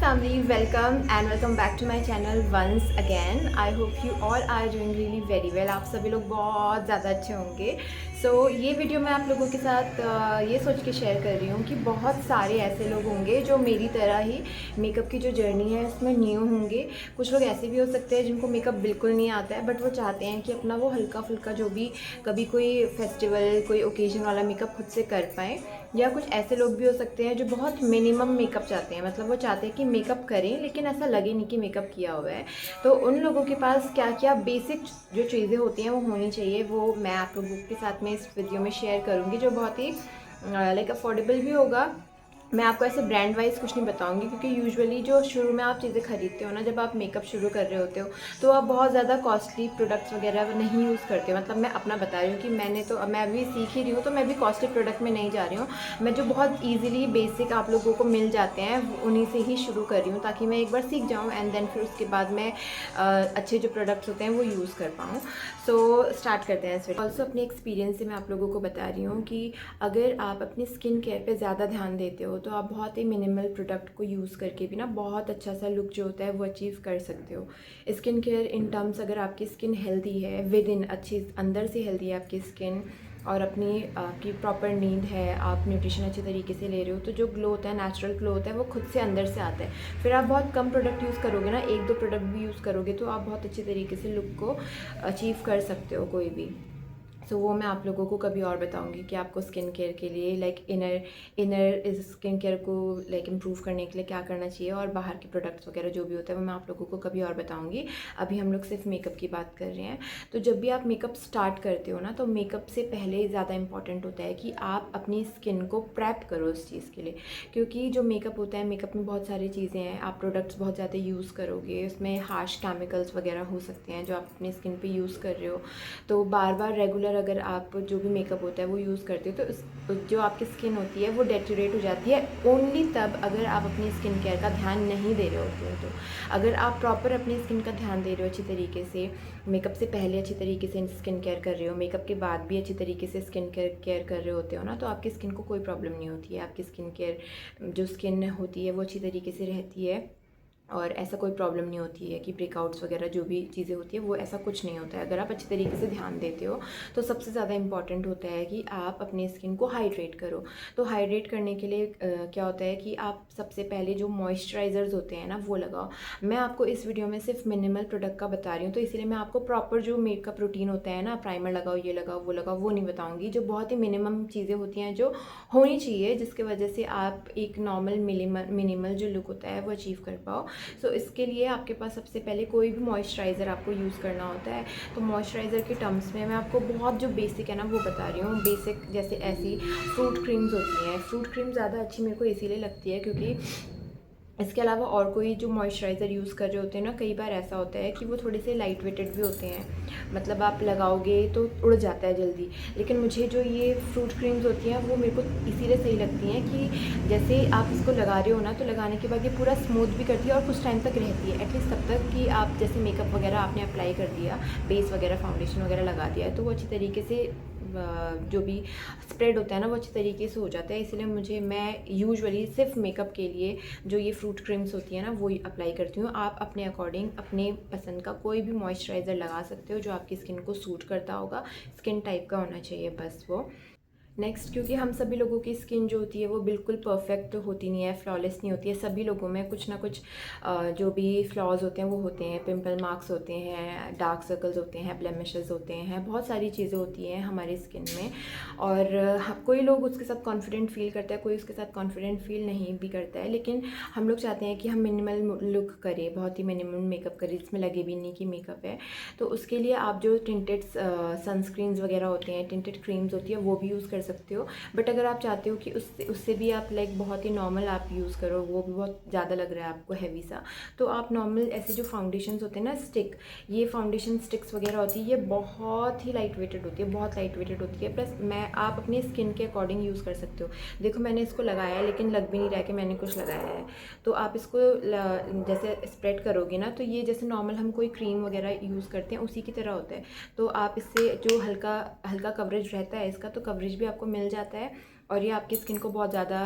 family, welcome and welcome back to my channel once again. I hope you all are doing really very well. आप सभी लोग बहुत ज़्यादा अच्छे होंगे. ये वीडियो मैं आप लोगों के साथ ये सोच के शेयर कर रही हूँ कि बहुत सारे ऐसे लोग होंगे जो मेरी तरह ही मेकअप की जो जर्नी है उसमें न्यू होंगे. कुछ लोग ऐसे भी हो सकते हैं जिनको मेकअप बिल्कुल नहीं आता है, बट वो चाहते हैं कि अपना वो हल्का फुल्का जो भी कभी कोई फेस्टिवल कोई ओकेजन वाला मेकअप खुद से कर पाएँ. या कुछ ऐसे लोग भी हो सकते हैं जो बहुत मिनिमम मेकअप चाहते हैं, मतलब वो चाहते हैं कि मेकअप करें लेकिन ऐसा लगे नहीं कि मेकअप किया हुआ है. तो उन लोगों के पास क्या क्या बेसिक जो चीज़ें होती हैं वो होनी चाहिए, वो मैं आप लोगों के साथ में इस वीडियो में शेयर करूँगी, जो बहुत ही लाइक अफोर्डेबल भी होगा. मैं आपको ऐसे ब्रांड वाइज कुछ नहीं बताऊंगी, क्योंकि यूजुअली जो शुरू में आप चीज़ें खरीदते हो ना, जब आप मेकअप शुरू कर रहे होते हो तो आप बहुत ज़्यादा कॉस्टली प्रोडक्ट्स वगैरह नहीं यूज़ करते हो. मतलब मैं अपना बता रही हूँ कि मैं अभी सीख ही रही हूँ, तो मैं भी कॉस्टली प्रोडक्ट में नहीं जा रही हूँ. मैं जो बहुत ईजिली बेसिक आप लोगों को मिल जाते हैं उन्हीं से ही शुरू कर रही हूँ, ताकि मैं एक बार सीख जाऊँ एंड देन फिर उसके बाद मैं अच्छे जो प्रोडक्ट्स होते हैं वो यूज़ कर पाऊँ. स्टार्ट करते हैं इस वीडियो. ऑल्सो अपने एक्सपीरियंस से मैं आप लोगों को बता रही हूँ कि अगर आप अपनी स्किन केयर पे ज़्यादा ध्यान देते हो तो आप बहुत ही मिनिमल प्रोडक्ट को यूज़ करके भी ना बहुत अच्छा सा लुक जो होता है वो अचीव कर सकते हो. स्किन केयर इन टर्म्स, अगर आपकी स्किन हेल्दी है विद इन, अच्छी अंदर से हेल्दी है आपकी स्किन, और आपकी प्रॉपर नींद है, आप न्यूट्रिशन अच्छे तरीके से ले रहे हो, तो जो ग्लो होता है, नेचुरल ग्लो होता है, वो खुद से अंदर से आता है. फिर आप बहुत कम प्रोडक्ट यूज़ करोगे ना, एक दो प्रोडक्ट भी यूज़ करोगे तो आप बहुत अच्छे तरीके से लुक को अचीव कर सकते हो कोई भी. वो मैं आप लोगों को कभी और बताऊंगी कि आपको स्किन केयर के लिए लाइक इनर इस स्किन केयर को लाइक इम्प्रूव करने के लिए क्या करना चाहिए, और बाहर के प्रोडक्ट्स वगैरह जो भी होता है वो मैं आप लोगों को कभी और बताऊंगी. अभी हम लोग सिर्फ मेकअप की बात कर रहे हैं. तो जब भी आप मेकअप स्टार्ट करते हो ना, तो मेकअप से पहले ज़्यादा इंपॉर्टेंट होता है कि आप अपनी स्किन को प्रेप करो उस चीज़ के लिए. क्योंकि जो मेकअप होता है, मेकअप में बहुत सारी चीज़ें हैं, आप प्रोडक्ट्स बहुत ज़्यादा यूज़ करोगे, उसमें हार्श केमिकल्स वगैरह हो सकते हैं जो आप अपनी स्किन पर यूज़ कर रहे हो. तो बार बार रेगुलर अगर आप जो भी मेकअप होता है वो यूज़ करते हो तो जो आपकी स्किन होती है वो डेटोरेट हो जाती है. ओनली तब अगर आप अपनी स्किन केयर का ध्यान नहीं दे रहे होते हो. तो अगर आप प्रॉपर अपनी स्किन का ध्यान दे रहे हो अच्छी तरीके से, मेकअप से पहले अच्छी तरीके से स्किन केयर कर रहे हो, मेकअप के बाद भी अच्छी तरीके से स्किन केयर कर रहे होते हो ना, तो आपकी स्किन को कोई प्रॉब्लम नहीं होती है. आपकी स्किन केयर जो स्किन होती है वो अच्छी तरीके से रहती है, और ऐसा कोई प्रॉब्लम नहीं होती है कि ब्रेकआउट्स वगैरह जो भी चीज़ें होती है वो ऐसा कुछ नहीं होता है अगर आप अच्छे तरीके से ध्यान देते हो. तो सबसे ज़्यादा इंपॉर्टेंट होता है कि आप अपनी स्किन को हाइड्रेट करो. तो हाइड्रेट करने के लिए क्या होता है कि आप सबसे पहले जो मॉइस्चराइज़र्स होते हैं ना वो लगाओ. मैं आपको इस वीडियो में सिर्फ मिनिमल प्रोडक्ट का बता रही हूँ, तो इसलिए मैं आपको प्रॉपर जो मेकअप रूटीन होता है ना, प्राइमर लगाओ, ये लगाओ, वो नहीं बताऊँगी. जो बहुत ही मिनिमम चीज़ें होती हैं जो होनी चाहिए, जिसकी वजह से आप एक नॉर्मल मिनिमल जो लुक होता है वो अचीव कर पाओ. इसके लिए आपके पास सबसे पहले कोई भी मॉइस्चराइज़र आपको यूज़ करना होता है. तो मॉइस्चराइज़र के टर्म्स में मैं आपको बहुत जो बेसिक है ना वो बता रही हूँ. बेसिक जैसे ऐसी फ्रूट क्रीम्स होती हैं. फ्रूट क्रीम ज़्यादा अच्छी मेरे को इसीलिए लगती है क्योंकि इसके अलावा और कोई जो मॉइस्चराइज़र यूज़ कर रहे होते हैं ना, कई बार ऐसा होता है कि वो थोड़े से लाइट वेटेड भी होते हैं, मतलब आप लगाओगे तो उड़ जाता है जल्दी. लेकिन मुझे जो ये फ्रूट क्रीम्स होती हैं वो मेरे को इसीलिए सही लगती हैं कि जैसे आप इसको लगा रहे हो ना, तो लगाने के बाद ये पूरा स्मूथ भी करती है और कुछ टाइम तक रहती है, एटलीस्ट तब तक कि आप जैसे मेकअप वगैरह आपने अप्लाई कर दिया, बेस वगैरह फाउंडेशन वगैरह लगा दिया है, तो वो अच्छी तरीके से जो भी स्प्रेड होता है ना वो अच्छी तरीके से हो जाता है. इसलिए मैं यूजुअली सिर्फ मेकअप के लिए जो ये फ्रूट क्रीम्स होती है ना वो अप्लाई करती हूँ. आप अपने अकॉर्डिंग अपने पसंद का कोई भी मॉइस्चराइज़र लगा सकते हो जो आपकी स्किन को सूट करता होगा. स्किन टाइप का होना चाहिए बस वो. नेक्स्ट, क्योंकि हम सभी लोगों की स्किन जो होती है वो बिल्कुल परफेक्ट होती नहीं है, फ्लॉलेस नहीं होती है. सभी लोगों में कुछ ना कुछ जो भी फ्लॉज होते हैं वो होते हैं. पिंपल मार्क्स होते हैं, डार्क सर्कल्स होते हैं, ब्लेमिशेस होते हैं, बहुत सारी चीज़ें होती हैं हमारी स्किन में. और कोई लोग उसके साथ कॉन्फिडेंट फील करता है, कोई उसके साथ कॉन्फिडेंट फील नहीं भी करता है. लेकिन हम लोग चाहते हैं कि हम मिनिमल लुक करें, बहुत ही मिनिमल मेकअप करें जिसमें लगे भी नहीं कि मेकअप है. तो उसके लिए आप जो टिंटेड सनस्क्रीन्स वगैरह होते हैं, टिंटेड क्रीम्स होती है, वो भी यूज़ कर सकते हो. बट अगर आप चाहते हो कि उससे भी आप लाइक बहुत ही नॉर्मल आप यूज़ करो, वो भी बहुत ज़्यादा लग रहा है आपको हैवी सा, तो आप नॉर्मल ऐसे जो फाउंडेशंस होते हैं ना, स्टिक, ये फाउंडेशन स्टिक्स वगैरह होती है, ये बहुत ही लाइट वेटेड होती है, बहुत लाइट वेटेड होती है. प्लस आप अपनी स्किन के अकॉर्डिंग यूज़ कर सकते हो. देखो मैंने इसको लगाया है लेकिन लग भी नहीं रहा है कि मैंने कुछ लगाया है. तो आप इसको जैसे स्प्रेड करोगे ना, तो ये जैसे नॉर्मल हम कोई क्रीम वगैरह यूज़ करते हैं उसी की तरह होता है. तो आप इससे जो हल्का हल्का कवरेज रहता है इसका, तो कवरेज भी आपको मिल जाता है और ये आपकी स्किन को बहुत ज़्यादा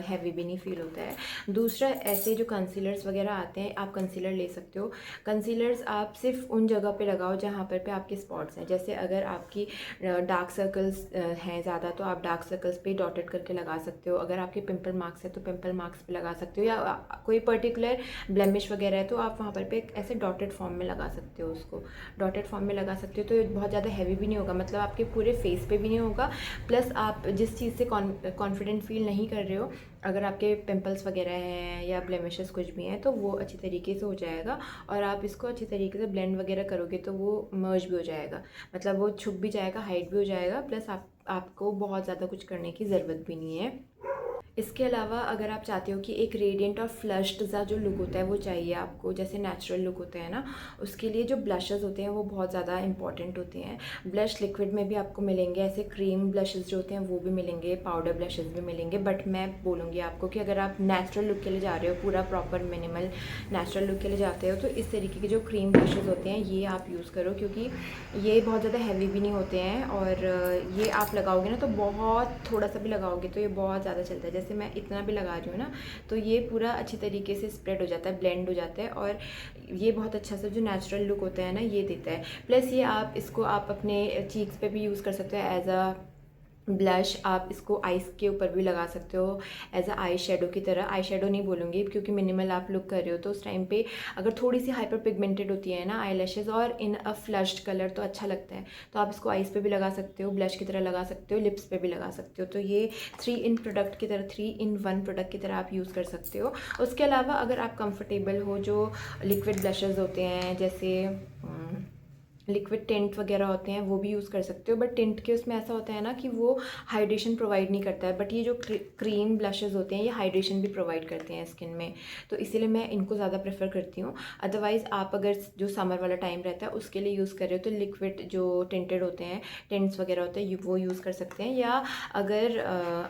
हैवी भी नहीं फील होता है। दूसरा, ऐसे जो कंसीलर्स वगैरह आते हैं, आप कंसीलर ले सकते हो। कंसीलर्स आप सिर्फ उन जगह पे लगाओ जहाँ पर पे आपके स्पॉट्स हैं। जैसे अगर आपकी डार्क सर्कल्स हैं ज़्यादा, तो आप डार्क सर्कल्स पे डॉटेड करके लगा सकते हो। अगर आपके पिंपल मार्क्स है तो पिंपल मार्क्स पे लगा सकते हो, या कोई पर्टिकुलर ब्लेमिश वगैरह है तो आप वहाँ पर पे ऐसे डॉटेड फॉर्म में लगा सकते हो, उसको डॉटेड फॉर्म में लगा सकते हो। तो ये बहुत ज़्यादा हैवी भी नहीं होगा, मतलब आपके पूरे फेस पे भी नहीं होगा। प्लस आप जिस चीज़ से कॉन्फिडेंट फील नहीं कर रहे हो, अगर आपके पिंपल्स वगैरह हैं या ब्लेमिशेस कुछ भी हैं, तो वो अच्छी तरीके से हो जाएगा। और आप इसको अच्छी तरीके से ब्लेंड वगैरह करोगे तो वो मर्ज भी हो जाएगा, मतलब वो छुप भी जाएगा, हाइड भी हो जाएगा। प्लस आपको बहुत ज़्यादा कुछ करने की ज़रूरत भी नहीं है। इसके अलावा अगर आप चाहते हो कि एक रेडिएंट और फ्लश्ड सा जो लुक होता है वो चाहिए आपको, जैसे नेचुरल लुक होता है ना, उसके लिए जो ब्लशेस होते हैं वो बहुत ज़्यादा इंपॉर्टेंट होते हैं। ब्लश लिक्विड में भी आपको मिलेंगे, ऐसे क्रीम ब्लशेस जो होते हैं वो भी मिलेंगे, पाउडर ब्लशेस भी मिलेंगे। बट मैं बोलूँगी आपको कि अगर आप नेचुरल लुक के लिए जा रहे हो, पूरा प्रॉपर मिनिमल नेचुरल लुक के लिए जाते हो, तो इस तरीके के जो क्रीम ब्लशेस होते हैं ये आप यूज़ करो, क्योंकि ये बहुत ज़्यादा हैवी भी नहीं होते हैं। और ये आप लगाओगे ना तो बहुत थोड़ा सा भी लगाओगे तो ये बहुत ज़्यादा चलता है। जैसे मैं इतना भी लगा रही हूँ ना, तो ये पूरा अच्छी तरीके से स्प्रेड हो जाता है, ब्लेंड हो जाता है, और ये बहुत अच्छा सा जो नेचुरल लुक होता है ना ये देता है। प्लस ये इसको आप अपने चीक्स पे भी यूज़ कर सकते हो एज अ ब्लश। आप इसको आइस के ऊपर भी लगा सकते हो एज अ आई शेडो की तरह। आई शेडो नहीं बोलूँगी, क्योंकि मिनिमल आप लुक कर रहे हो तो उस टाइम पे अगर थोड़ी सी हाइपर पिगमेंटेड होती है ना आई लैशेज़, और इन अ फ्लश्ड कलर, तो अच्छा लगता है। तो आप इसको आइस पे भी लगा सकते हो, ब्लश की तरह लगा सकते हो, लिप्स पे भी लगा सकते हो। तो ये 3 इन प्रोडक्ट की तरह, 3 इन 1 प्रोडक्ट की तरह आप यूज़ कर सकते हो। उसके अलावा अगर आप कंफर्टेबल हो, जो लिक्विड ब्लशेज़ होते हैं, जैसे लिक्विड टिंट वगैरह होते हैं, वो भी यूज़ कर सकते हो। बट टिंट के उसमें ऐसा होता है ना कि वो हाइड्रेशन प्रोवाइड नहीं करता है, बट ये जो क्रीम ब्लशेज़ होते हैं ये हाइड्रेशन भी प्रोवाइड करते हैं स्किन में, तो इसीलिए मैं इनको ज़्यादा प्रेफर करती हूँ। अदरवाइज़ आप अगर जो समर वाला टाइम रहता है उसके लिए यूज़ कर रहे हो तो लिक्विड जो टिंटेड होते हैं, टिंट्स वगैरह होते हैं, वो यूज़ कर सकते हैं। या अगर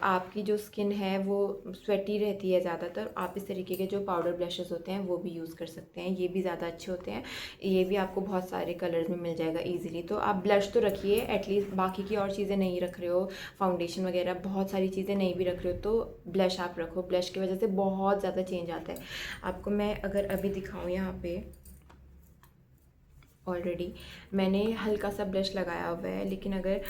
आपकी जो स्किन है वो स्वेटी रहती है ज़्यादातर, आप इस तरीके के जो पाउडर ब्लशेज़ होते हैं वो भी यूज़ कर सकते हैं, ये भी ज़्यादा अच्छे होते हैं। ये भी आपको बहुत सारे कलर्स में मिल जाएगा ईजिली। तो आप ब्लश तो रखिए एटलीस्ट, बाकी की और चीज़ें नहीं रख रहे हो, फाउंडेशन वगैरह बहुत सारी चीज़ें नहीं भी रख रहे हो, तो ब्लश आप रखो। ब्लश की वजह से बहुत ज़्यादा चेंज आता है। आपको मैं अगर अभी दिखाऊँ, यहाँ पे ऑलरेडी मैंने हल्का सा ब्लश लगाया हुआ है, लेकिन अगर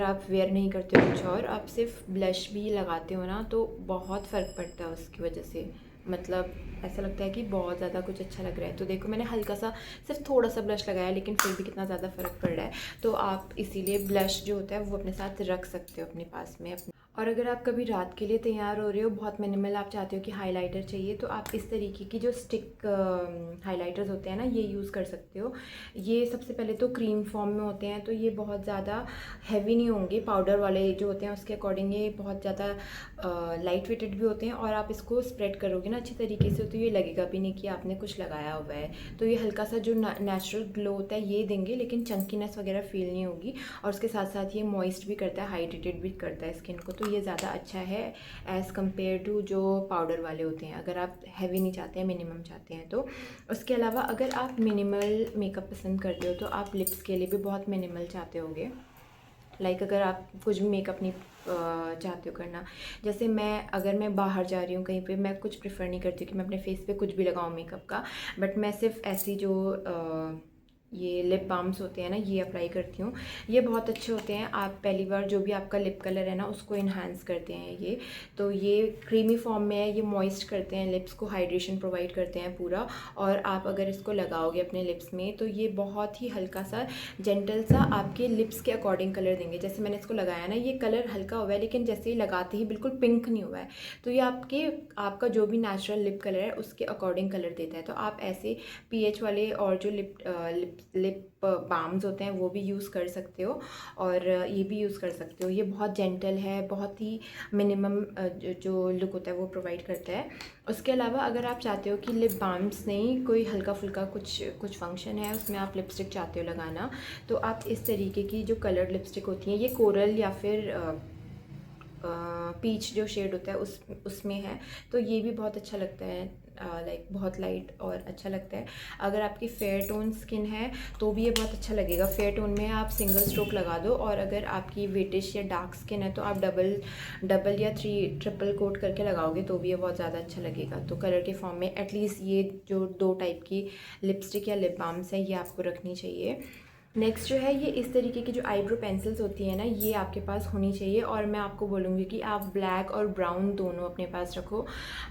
आप वेयर नहीं करते हो कुछ और, आप सिर्फ ब्लश भी लगाते हो ना, तो बहुत फ़र्क पड़ता है उसकी वजह से। मतलब ऐसा लगता है कि बहुत ज़्यादा कुछ अच्छा लग रहा है। तो देखो मैंने हल्का सा, सिर्फ थोड़ा सा ब्लश लगाया, लेकिन फिर भी कितना ज़्यादा फ़र्क पड़ रहा है। तो आप इसीलिए ब्लश जो होता है वो अपने साथ रख सकते हो अपने पास में और अगर आप कभी रात के लिए तैयार हो रहे हो, बहुत मिनिमल आप चाहते हो कि हाइलाइटर चाहिए, तो आप इस तरीके की जो स्टिक हाइलाइटर्स होते हैं ना, ये यूज़ कर सकते हो। ये सबसे पहले तो क्रीम फॉर्म में होते हैं, तो ये बहुत ज़्यादा हैवी नहीं होंगे। पाउडर वाले जो होते हैं उसके अकॉर्डिंग ये बहुत ज़्यादा लाइट वेटेड भी होते हैं, और आप इसको स्प्रेड करोगे ना अच्छी तरीके से तो ये लगेगा भी नहीं कि आपने कुछ लगाया हुआ है। तो ये हल्का सा जो नेचुरल ग्लो होता है ये देंगे, लेकिन चंकीनेस वगैरह फील नहीं होगी। और उसके साथ साथ ये मॉइस्ट भी करता है, हाइड्रेटेड भी करता है स्किन को, तो ये ज़्यादा अच्छा है एज़ कम्पेयर टू जो पाउडर वाले होते हैं, अगर आप हैवी नहीं चाहते हैं, मिनिमम चाहते हैं तो। उसके अलावा अगर आप मिनिमल मेकअप पसंद करते हो तो आप लिप्स के लिए भी बहुत मिनिमल चाहते होगे। लाइक अगर आप कुछ भी मेकअप नहीं चाहते हो करना, जैसे अगर मैं बाहर जा रही हूँ कहीं पे, मैं कुछ प्रेफर नहीं करती हूँ कि मैं अपने फेस पे कुछ भी लगाऊँ मेकअप का, बट मैं सिर्फ ऐसी जो ये लिप बाम्स होते हैं ना ये अप्लाई करती हूँ। ये बहुत अच्छे होते हैं। आप पहली बार जो भी आपका लिप कलर है ना उसको इन्हांस करते हैं ये, तो ये क्रीमी फॉर्म में है, ये मॉइस्ट करते हैं लिप्स को, हाइड्रेशन प्रोवाइड करते हैं पूरा। और आप अगर इसको लगाओगे अपने लिप्स में तो ये बहुत ही हल्का सा जेंटल सा आपके लिप्स के अकॉर्डिंग कलर देंगे। जैसे मैंने इसको लगाया ना, ये कलर हल्का हुआ है, लेकिन जैसे ही लगाते ही बिल्कुल पिंक नहीं हुआ है, तो ये आपका जो भी नेचुरल लिप कलर है उसके अकॉर्डिंग कलर देता है। तो आप ऐसे पीएच वाले और जो लिप बाम्स होते हैं वो भी यूज़ कर सकते हो, और ये भी यूज़ कर सकते हो। ये बहुत जेंटल है, बहुत ही मिनिमम जो लुक होता है वो प्रोवाइड करता है। उसके अलावा अगर आप चाहते हो कि लिप बाम्स नहीं, कोई हल्का फुल्का कुछ फंक्शन है उसमें आप लिपस्टिक चाहते हो लगाना, तो आप इस तरीके की जो कलर्ड लिपस्टिक होती हैं, ये कोरल या फिर पीच जो शेड होता है उसमें है, तो ये भी बहुत अच्छा लगता है, लाइक बहुत लाइट और अच्छा लगता है। अगर आपकी फेयर टोन स्किन है तो भी ये बहुत अच्छा लगेगा। फेयर टोन में आप सिंगल स्ट्रोक लगा दो, और अगर आपकी वेटिश या डार्क स्किन है तो आप डबल या ट्रिपल कोट करके लगाओगे तो भी ये बहुत ज़्यादा अच्छा लगेगा। तो कलर के फॉर्म में एटलीस्ट ये जो 2 टाइप की लिपस्टिक या लिप बाम्स है ये आपको रखनी चाहिए। नेक्स्ट जो है, ये इस तरीके की जो आईब्रो पेंसिल्स होती हैं ना, ये आपके पास होनी चाहिए। और मैं आपको बोलूँगी कि आप ब्लैक और ब्राउन दोनों अपने पास रखो।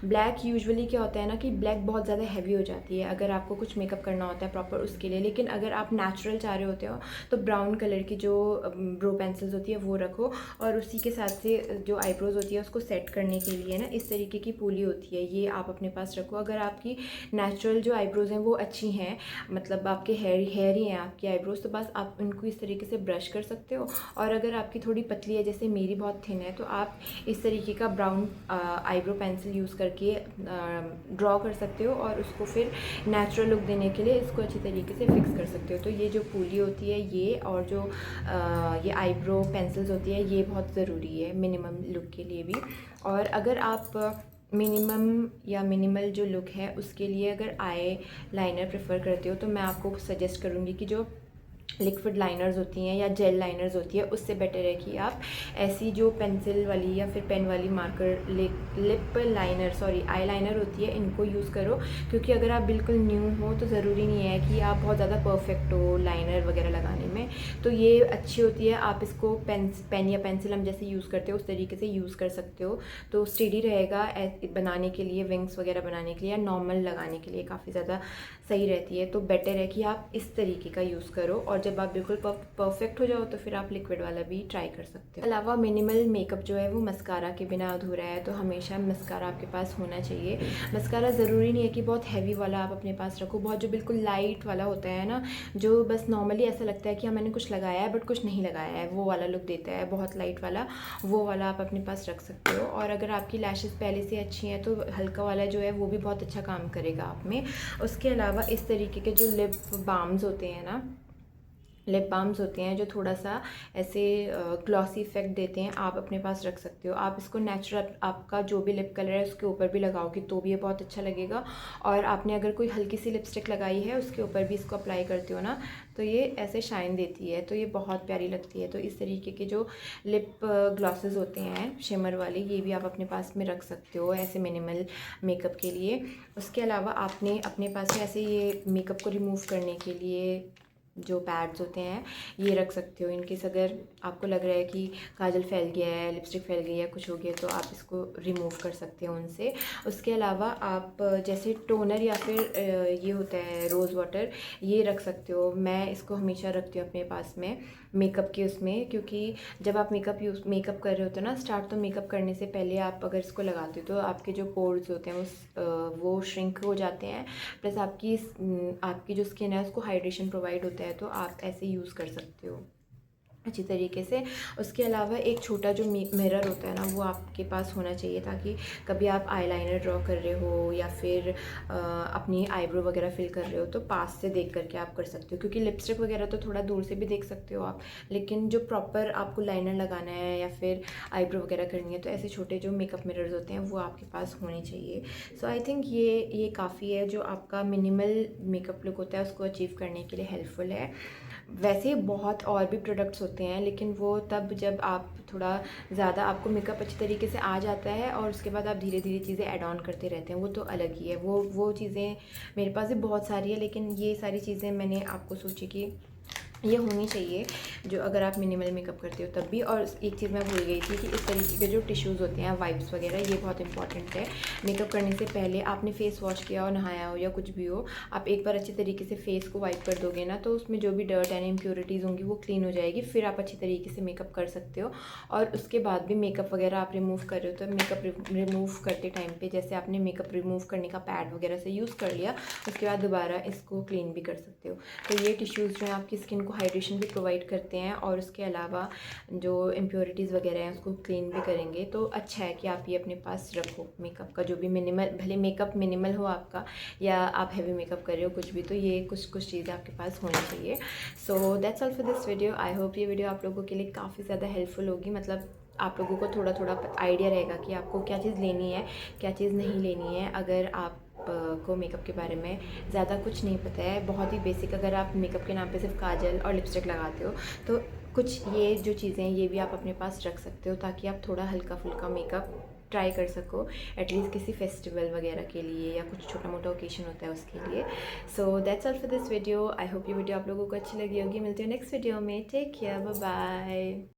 ब्लैक यूजुअली क्या होता है ना कि ब्लैक बहुत ज़्यादा हैवी हो जाती है अगर आपको कुछ मेकअप करना होता है प्रॉपर उसके लिए, लेकिन अगर आप नेचुरल चाह रहे होते हो तो ब्राउन कलर की जो ब्रो पेंसिल्स होती है वो रखो। और उसी के साथ से जो आईब्रोज होती है उसको सेट करने के लिए ना इस तरीके की पूली होती है, ये आप अपने पास रखो। अगर आपकी नेचुरल जो आईब्रोज हैं वो अच्छी हैं, मतलब आपके हेयर ही हैं आपकी आईब्रोज, तो बस आप उनको इस तरीके से ब्रश कर सकते हो। और अगर आपकी थोड़ी पतली है, जैसे मेरी बहुत थिन है, तो आप इस तरीके का ब्राउन आईब्रो पेंसिल यूज़ करके ड्रॉ कर सकते हो और उसको फिर नेचुरल लुक देने के लिए इसको अच्छी तरीके से फिक्स कर सकते हो। तो ये जो पूली होती है ये, और जो ये आईब्रो पेंसिल्स होती है ये बहुत ज़रूरी है मिनिमम लुक के लिए भी। और अगर आप मिनिमम या मिनिमल जो लुक है उसके लिए अगर आई लाइनर प्रेफर करते हो तो मैं आपको सजेस्ट करूँगी कि जो लिक्विड लाइनर्स होती हैं या जेल लाइनर्स होती है उससे बेटर है कि आप ऐसी जो पेंसिल वाली या फिर पेन वाली marker lip liner eye liner होती है इनको यूज़ करो। क्योंकि अगर आप बिल्कुल न्यू हो तो ज़रूरी नहीं है कि आप बहुत ज़्यादा परफेक्ट हो लाइनर वगैरह लगाने में, तो ये अच्छी होती है। आप इसको पेन या पेंसिल हम जैसे यूज़ करते हो उस तरीके से यूज़ कर सकते हो, तो स्टेडी रहेगा बनाने के लिए, विंग्स वगैरह बनाने के लिए या नॉर्मल लगाने के लिए काफ़ी ज़्यादा सही रहती है। तो बेटर है कि आप इस तरीके का यूज़ करो, और जब आप बिल्कुल परफेक्ट हो जाओ तो फिर आप लिक्विड वाला भी ट्राई कर सकते हो। अलावा मिनिमल मेकअप जो है वो मस्कारा के बिना अधूरा है, तो हमेशा मस्कारा आपके पास होना चाहिए। मस्कारा ज़रूरी नहीं है कि बहुत हैवी वाला आप अपने पास रखो, बहुत जो बिल्कुल लाइट वाला होता है ना, जो बस नॉर्मली ऐसा लगता है कि हाँ मैंने कुछ लगाया है बट कुछ नहीं लगाया है, वो वाला लुक देता है, बहुत लाइट वाला, वो वाला आप अपने पास रख सकते हो। और अगर आपकी लैशेस पहले से अच्छी हैं तो हल्का वाला जो है वो भी बहुत अच्छा काम करेगा आप में। उसके अलावा इस तरीके के जो लिप बाम्स होते हैं ना, लिप बाम्स होते हैं जो थोड़ा सा ऐसे ग्लॉसी इफेक्ट देते हैं, आप अपने पास रख सकते हो। आप इसको नेचुरल आपका जो भी लिप कलर है उसके ऊपर भी लगाओगे तो भी ये बहुत अच्छा लगेगा। और आपने अगर कोई हल्की सी लिपस्टिक लगाई है उसके ऊपर भी इसको अप्लाई करते हो ना तो ये ऐसे शाइन देती है, तो ये बहुत प्यारी लगती है। तो इस तरीके के जो लिप ग्लॉसेस होते हैं शिमर वाले, ये भी आप अपने पास में रख सकते हो ऐसे मिनिमल मेकअप के लिए। उसके अलावा आपने अपने पास में ऐसे ये मेकअप को रिमूव करने के लिए जो पैड्स होते हैं ये रख सकते हो। इनकेस अगर आपको लग रहा है कि काजल फैल गया है, लिपस्टिक फैल गई है, कुछ हो गया, तो आप इसको रिमूव कर सकते हो उनसे। उसके अलावा आप जैसे टोनर या फिर ये होता है रोज़ वाटर, ये रख सकते हो। मैं इसको हमेशा रखती हूँ अपने पास में मेकअप के उसमें, क्योंकि जब आप मेकअप कर रहे होते हो ना स्टार्ट, तो मेकअप करने से पहले आप अगर इसको लगाते हो तो आपके जो पोर्स होते हैं वो श्रिंक हो जाते हैं, प्लस आपकी जो स्किन है उसको हाइड्रेशन प्रोवाइड होता है, तो आप ऐसे यूज़ कर सकते हो अच्छी तरीके से। उसके अलावा एक छोटा जो मिरर होता है ना वो आपके पास होना चाहिए, ताकि कभी आप आईलाइनर ड्रॉ कर रहे हो या फिर अपनी आईब्रो वगैरह फिल कर रहे हो तो पास से देख करके आप कर सकते हो। क्योंकि लिपस्टिक वगैरह तो थोड़ा दूर से भी देख सकते हो आप, लेकिन जो प्रॉपर आपको लाइनर लगाना है या फिर आईब्रो वगैरह करनी है तो ऐसे छोटे जो मेकअप मिरर्स होते हैं वो आपके पास होने चाहिए। सो आई थिंक ये काफ़ी है जो आपका मिनिमल मेकअप लुक होता है उसको अचीव करने के लिए हेल्पफुल है। वैसे बहुत और भी प्रोडक्ट्स होते हैं, लेकिन वो तब जब आप थोड़ा ज़्यादा आपको मेकअप अच्छी तरीके से आ जाता है और उसके बाद आप धीरे धीरे चीज़ें ऐड ऑन करते रहते हैं, वो तो अलग ही है। वो चीज़ें मेरे पास भी बहुत सारी है, लेकिन ये सारी चीज़ें मैंने आपको सोची कि ये होनी चाहिए जो अगर आप मिनिमल मेकअप करते हो तब भी। और एक चीज़ मैं भूल गई थी कि इस तरीके के जो टिश्यूज़ होते हैं वाइप्स वगैरह, ये बहुत इंपॉर्टेंट है। मेकअप करने से पहले आपने फेस वॉश किया हो, नहाया हो या कुछ भी हो, आप एक बार अच्छी तरीके से फेस को वाइप कर दोगे ना तो उसमें जो भी डर्ट एंड इम्प्योरिटीज़ होंगी वो क्लीन हो जाएगी, फिर आप अच्छी तरीके से मेकअप कर सकते हो। और उसके बाद भी मेकअप वगैरह आप रिमूव कर रहे हो तो मेकअप रिमूव करते टाइम पर जैसे आपने मेकअप रिमूव करने का पैड वगैरह से यूज़ कर लिया, उसके बाद दोबारा इसको क्लीन भी कर सकते हो। तो ये टिश्यूज़ जो हैं आपकी स्किन को हाइड्रेशन भी प्रोवाइड करते हैं और उसके अलावा जो इम्प्योरिटीज़ वगैरह हैं उसको क्लीन भी करेंगे। तो अच्छा है कि आप ये अपने पास रखो मेकअप का जो भी मिनिमल, भले मेकअप मिनिमल हो आपका या आप हैवी मेकअप कर रहे हो कुछ भी, तो ये कुछ चीज़ें आपके पास होनी चाहिए। सो that's all for this video. I hope ये वीडियो आप लोगों के लिए काफ़ी ज़्यादा हेल्पफुल होगी, मतलब आप लोगों को थोड़ा थोड़ा आइडिया रहेगा कि आपको क्या चीज़ लेनी है, क्या चीज़ नहीं लेनी है। अगर आप को मेकअप के बारे में ज़्यादा कुछ नहीं पता है, बहुत ही बेसिक, अगर आप मेकअप के नाम पे सिर्फ काजल और लिपस्टिक लगाते हो, तो कुछ ये जो चीज़ें हैं ये भी आप अपने पास रख सकते हो, ताकि आप थोड़ा हल्का फुल्का मेकअप ट्राई कर सको, एटलीस्ट किसी फेस्टिवल वगैरह के लिए या कुछ छोटा मोटा ओकेशन होता है उसके लिए। So that's all for this video. I hope ये वीडियो आप लोगों को अच्छी लगी होगी। मिलती हूँ नेक्स्ट वीडियो में। Take care, bye bye.